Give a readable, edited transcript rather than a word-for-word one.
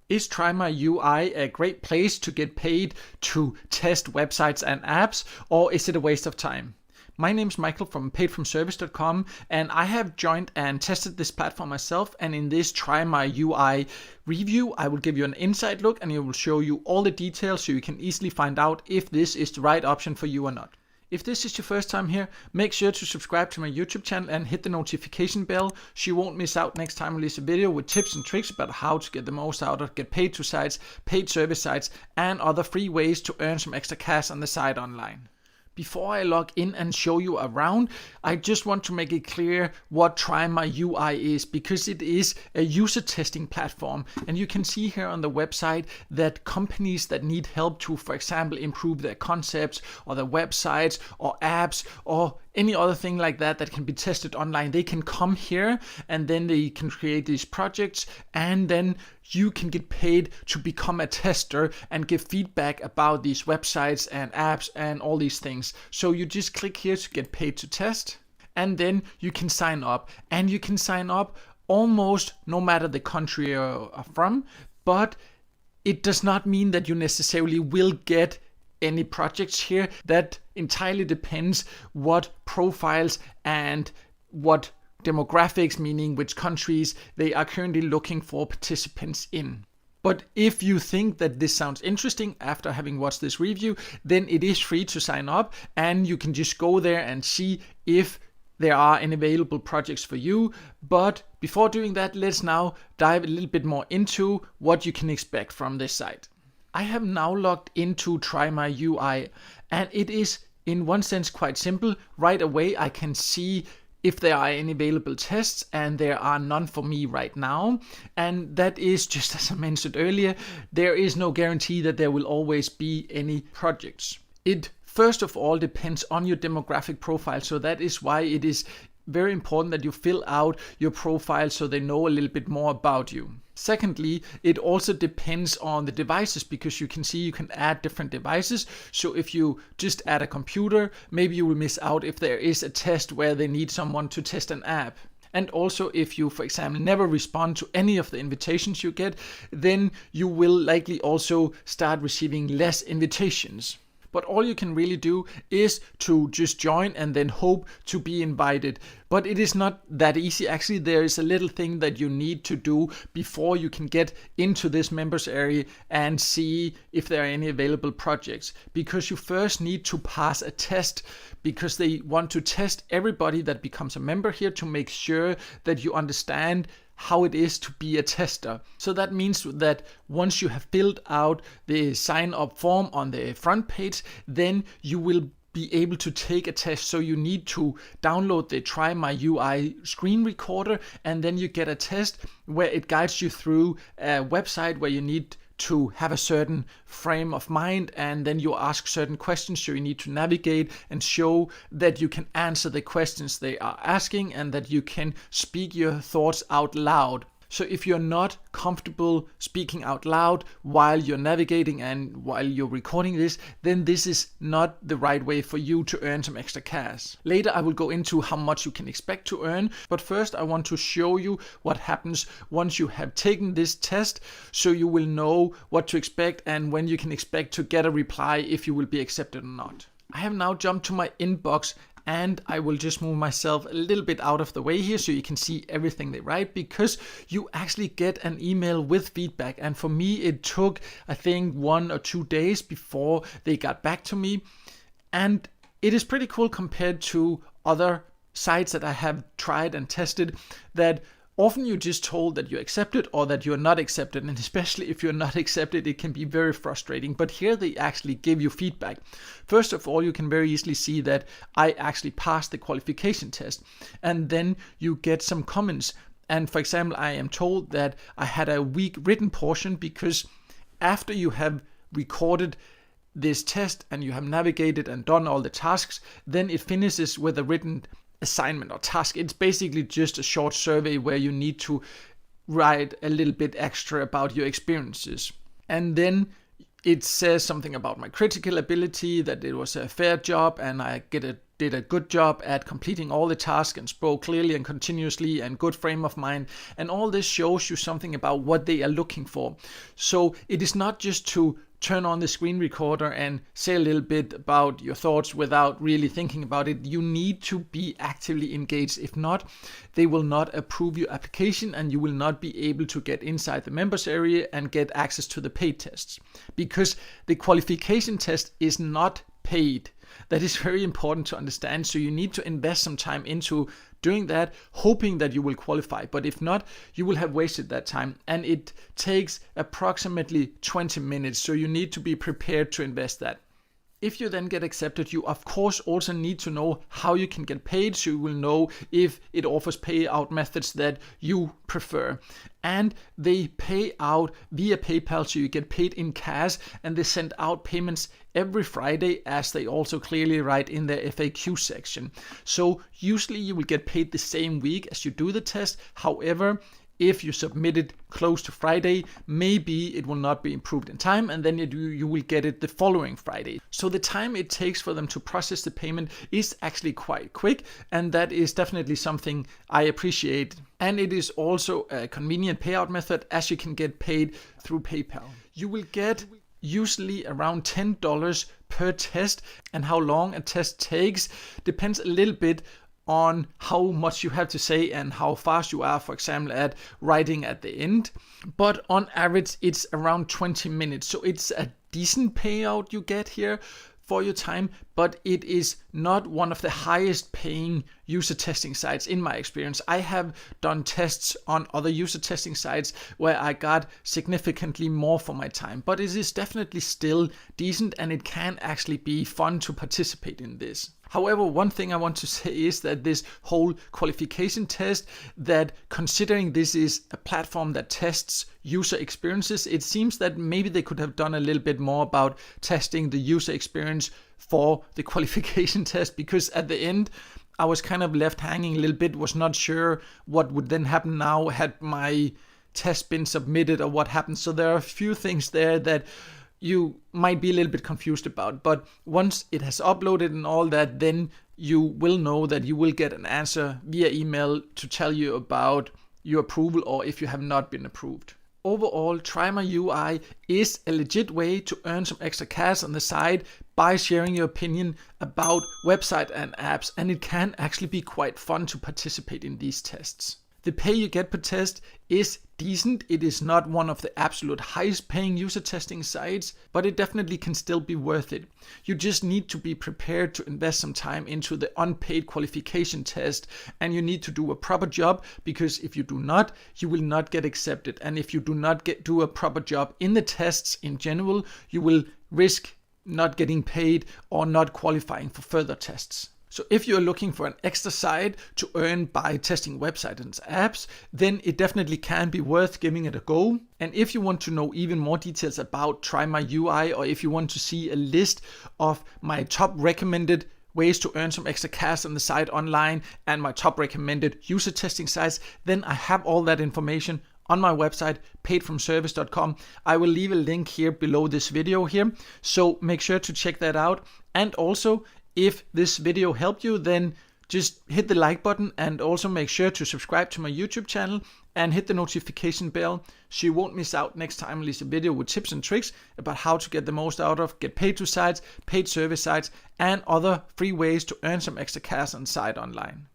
Is trymyui a great place to get paid to test websites and apps, or is it a waste of time? My name's Michael from paidfromservice.com, and I have joined and tested this platform myself, and in this trymyui review I will give you an inside look and it will show you all the details so you can easily find out if this is the right option for you or not. If this is your first time here, make sure to subscribe to my YouTube channel and hit the notification bell so you won't miss out next time I release a video with tips and tricks about how to get the most out of get paid to sites, paid service sites, and other free ways to earn some extra cash on the site online. Before I log in and show you around, I just want to make it clear what trymyui is, because it is a user testing platform. And you can see here on the website that companies that need help to, for example, improve their concepts or their websites or apps or any other thing like that that can be tested online, they can come here and then they can create these projects, and then you can get paid to become a tester and give feedback about these websites and apps and all these things. So you just click here to get paid to test, and then you can sign up, and you can sign up almost no matter the country you're from, but it does not mean that you necessarily will get any projects here. That entirely depends what profiles and what demographics, meaning which countries they are currently looking for participants in. But if you think that this sounds interesting after having watched this review, then it is free to sign up, and you can just go there and see if there are any available projects for you. But before doing that, let's now dive a little bit more into what you can expect from this site. I have now logged into trymyui, and it is in one sense quite simple. Right away I can see if there are any available tests, and there are none for me right now. And that is, just as I mentioned earlier, there is no guarantee that there will always be any projects. It first of all depends on your demographic profile, so that is why it is very important that you fill out your profile so they know a little bit more about you. Secondly, it also depends on the devices, because you can see you can add different devices. So if you just add a computer, maybe you will miss out if there is a test where they need someone to test an app. And also, if you, for example, never respond to any of the invitations you get, then you will likely also start receiving less invitations. But all you can really do is to just join and then hope to be invited. But it is not that easy. Actually, there is a little thing that you need to do before you can get into this members area and see if there are any available projects. Because you first need to pass a test, because they want to test everybody that becomes a member here to make sure that you understand how it is to be a tester. So that means that once you have filled out the sign up form on the front page, then you will be able to take a test. So you need to download the trymyui screen recorder, and then you get a test where it guides you through a website where you need to have a certain frame of mind, and then you ask certain questions, so you need to navigate and show that you can answer the questions they are asking and that you can speak your thoughts out loud. So if you're not comfortable speaking out loud while you're navigating and while you're recording this, then this is not the right way for you to earn some extra cash. Later I will go into how much you can expect to earn, but first I want to show you what happens once you have taken this test, so you will know what to expect and when you can expect to get a reply if you will be accepted or not. I have now jumped to my inbox, and I will just move myself a little bit out of the way here so you can see everything they write, because you actually get an email with feedback. And for me, it took, I think, 1 or 2 days before they got back to me. And it is pretty cool compared to other sites that I have tried and tested, that often you're just told that you're accepted or that you're not accepted, and especially if you're not accepted, it can be very frustrating. But here they actually give you feedback. First of all, you can very easily see that I actually passed the qualification test, and then you get some comments. And for example, I am told that I had a weak written portion, because after you have recorded this test and you have navigated and done all the tasks, then it finishes with a written assignment or task. It's basically just a short survey where you need to write a little bit extra about your experiences. And then it says something about my critical ability, that it was a fair job, and I get a did a good job at completing all the tasks and spoke clearly and continuously and good frame of mind. And all this shows you something about what they are looking for. So it is not just to turn on the screen recorder and say a little bit about your thoughts without really thinking about it. You need to be actively engaged. If not, they will not approve your application and you will not be able to get inside the members area and get access to the paid tests, because the qualification test is not paid. That is very important to understand. So you need to invest some time into doing that, hoping that you will qualify. But if not, you will have wasted that time. And it takes approximately 20 minutes. So you need to be prepared to invest that. If you then get accepted, you of course also need to know how you can get paid, so you will know if it offers payout methods that you prefer. And they pay out via PayPal, so you get paid in cash, and they send out payments every Friday, as they also clearly write in their FAQ section. So usually you will get paid the same week as you do the test. However, if you submit it close to Friday, maybe it will not be approved in time, and then you will get it the following Friday. So the time it takes for them to process the payment is actually quite quick, and that is definitely something I appreciate. And it is also a convenient payout method, as you can get paid through PayPal. You will get usually around $10 per test, and how long a test takes depends a little bit on how much you have to say and how fast you are, for example, at writing at the end. But on average, it's around 20 minutes. So it's a decent payout you get here for your time, but it is not one of the highest paying user testing sites in my experience. I have done tests on other user testing sites where I got significantly more for my time, but it is definitely still decent, and it can actually be fun to participate in this. However, one thing I want to say is that this whole qualification test, that considering this is a platform that tests user experiences, it seems that maybe they could have done a little bit more about testing the user experience for the qualification test, because at the end I was kind of left hanging a little bit, was not sure what would then happen now had my test been submitted or what happened. So there are a few things there that you might be a little bit confused about, but once it has uploaded and all that, then you will know that you will get an answer via email to tell you about your approval or if you have not been approved. Overall, trymyui is a legit way to earn some extra cash on the side by sharing your opinion about website and apps, and it can actually be quite fun to participate in these tests. The pay you get per test is decent. It is not one of the absolute highest paying user testing sites, but it definitely can still be worth it. You just need to be prepared to invest some time into the unpaid qualification test, and you need to do a proper job, because if you do not, you will not get accepted. And if you do not do a proper job in the tests in general, you will risk not getting paid or not qualifying for further tests. So if you're looking for an extra side to earn by testing websites and apps, then it definitely can be worth giving it a go. And if you want to know even more details about trymyui, or if you want to see a list of my top recommended ways to earn some extra cash on the site online and my top recommended user testing sites, then I have all that information on my website, paidfromservice.com. I will leave a link here below this video here, so make sure to check that out. And also, if this video helped you, then just hit the like button, and also make sure to subscribe to my YouTube channel and hit the notification bell so you won't miss out next time I release a video with tips and tricks about how to get the most out of get paid to sites, paid service sites, and other free ways to earn some extra cash on site online.